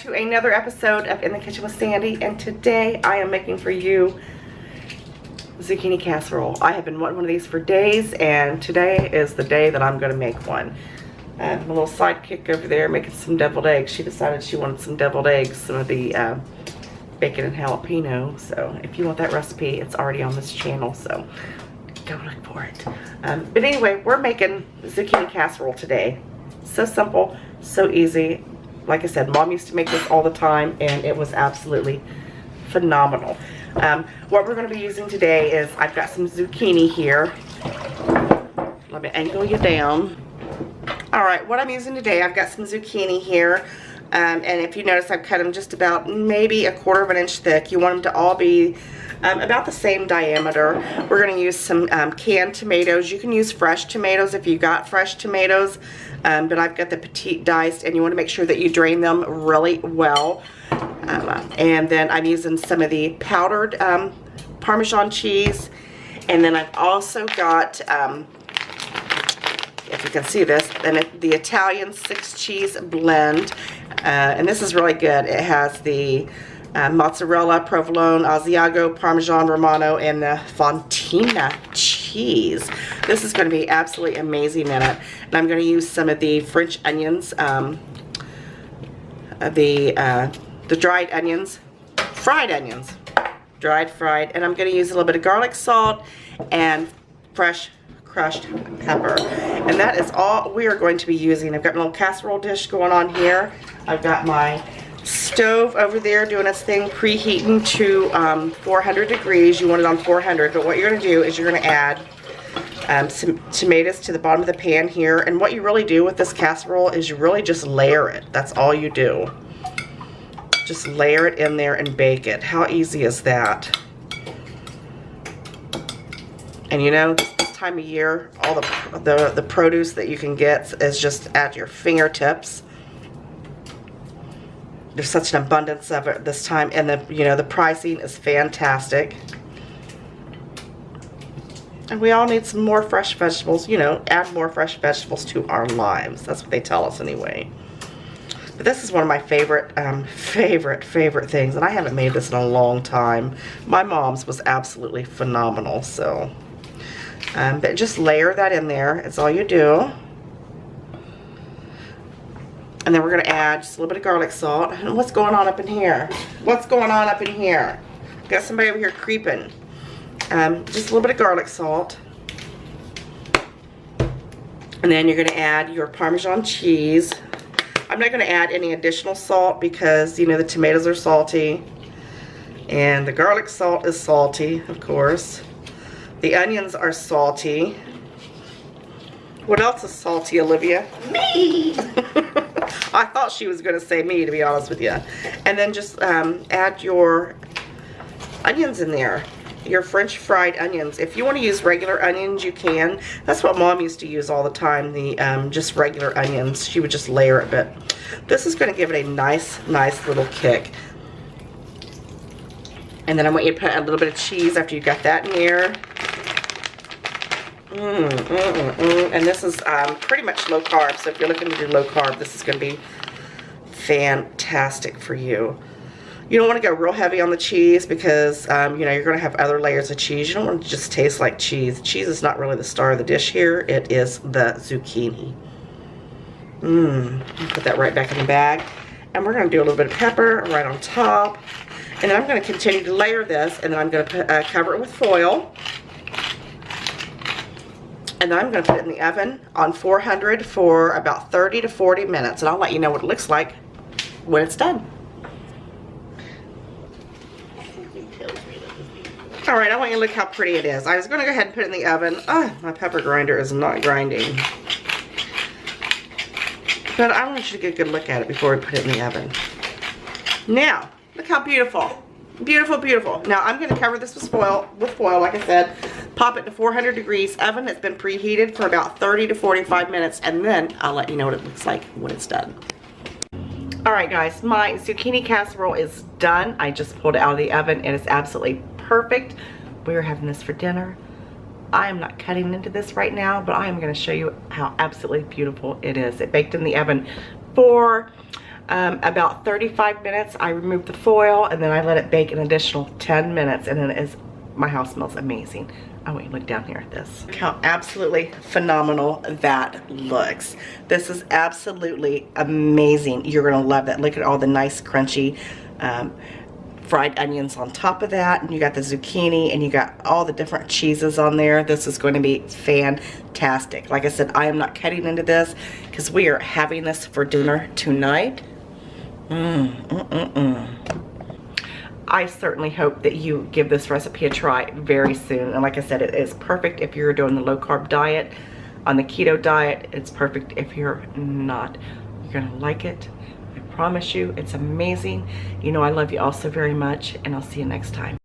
to another episode of In the Kitchen with Sandy, and today I am making for you zucchini casserole. I have been wanting one of these for days, and today is the day that I'm going to make one. My little sidekick over there making some deviled eggs. She decided she wanted some deviled eggs, some of the bacon and jalapeno. So if you want that recipe, it's already on this channel, so go look for it. But anyway, we're making zucchini casserole today. So simple, so easy. Like I said, Mom used to make this all the time, and it was absolutely phenomenal. What we're going to be using today is, I've got some zucchini here. Let me angle you down. Alright, what I'm using today, I've got some zucchini here. And if you notice, I've cut them just about maybe 1/4 inch thick. You want them to all be about the same diameter. We're going to use some canned tomatoes. You can use fresh tomatoes if you got fresh tomatoes, but I've got the petite diced, and you want to make sure that you drain them really well. And then I'm using some of the powdered Parmesan cheese, and then I've also got, if you can see this, and the Italian 6 cheese blend, and this is really good. It has the mozzarella, provolone, Asiago, Parmesan Romano, and the Fontina cheese. This is going to be absolutely amazing in it. And I'm going to use some of the French onions, the dried onions, fried onions, fried, and I'm going to use a little bit of garlic salt and fresh crushed pepper. And that is all we are going to be using. I've got a little casserole dish going on here. I've got my stove over there doing its thing, preheating to 400 degrees. You want it on 400, but what you're going to do is you're going to add some tomatoes to the bottom of the pan here. And what you really do with this casserole is you really just layer it. That's all you do. Just layer it in there and bake it. How easy is that? And you know, this time of year, all the produce that you can get is just at your fingertips. There's such an abundance of it this time, and the pricing is fantastic. And we all need some more fresh vegetables. You know, add more fresh vegetables to our lives. That's what they tell us anyway. But this is one of my favorite things, and I haven't made this in a long time. My mom's was absolutely phenomenal. So, but just layer that in there. It's all you do. And then we're going to add just a little bit of garlic salt. And what's going on up in here? What's going on up in here? Got somebody over here creeping. Just a little bit of garlic salt. And then you're going to add your Parmesan cheese. I'm not going to add any additional salt because, you know, the tomatoes are salty. And the garlic salt is salty, of course. The onions are salty. What else is salty, Olivia? Me! I thought she was going to say me, to be honest with you. And then just add your onions in there. Your French fried onions. If you want to use regular onions, you can. That's what Mom used to use all the time, the just regular onions. She would just layer it, but this is going to give it a nice little kick. And then I want you to put a little bit of cheese after you got that in there. And this is pretty much low carb, so if you're looking to do low carb, this is going to be fantastic for you. You don't want to go real heavy on the cheese because, you know, you're going to have other layers of cheese. You don't want it to just taste like cheese. Cheese is not really the star of the dish here. It is the zucchini. Put that right back in the bag. And we're going to do a little bit of pepper right on top. And then I'm going to continue to layer this, and then I'm going to cover it with foil. And then I'm going to put it in the oven on 400 for about 30 to 40 minutes. And I'll let you know what it looks like when it's done. Alright, I want you to look how pretty it is. I was going to go ahead and put it in the oven. Oh, my pepper grinder is not grinding. But I want you to get a good look at it before we put it in the oven. Now, look how beautiful. Beautiful, beautiful. Now, I'm going to cover this with foil, like I said. Pop it to 400 degrees oven that's been preheated for about 30 to 45 minutes, and then I'll let you know what it looks like when it's done. Alright guys, my zucchini casserole is done. I just pulled it out of the oven, and it's absolutely perfect. We are having this for dinner. I am not cutting into this right now, but I am going to show you how absolutely beautiful it is. It baked in the oven for about 35 minutes. I removed the foil and then I let it bake an additional 10 minutes, and then my house smells amazing. I want you to look down here at this. Look how absolutely phenomenal that looks. This is absolutely amazing. You're gonna love it. Look at all the nice crunchy fried onions on top of that, and you got the zucchini, and you got all the different cheeses on there. This is going to be fantastic. Like I said, I am not cutting into this because we are having this for dinner tonight. I certainly hope that you give this recipe a try very soon. And like I said, it is perfect if you're doing the low carb diet. On the keto diet, it's perfect if you're not. You're gonna like it. I promise you, it's amazing. You know I love you all so very much, and I'll see you next time.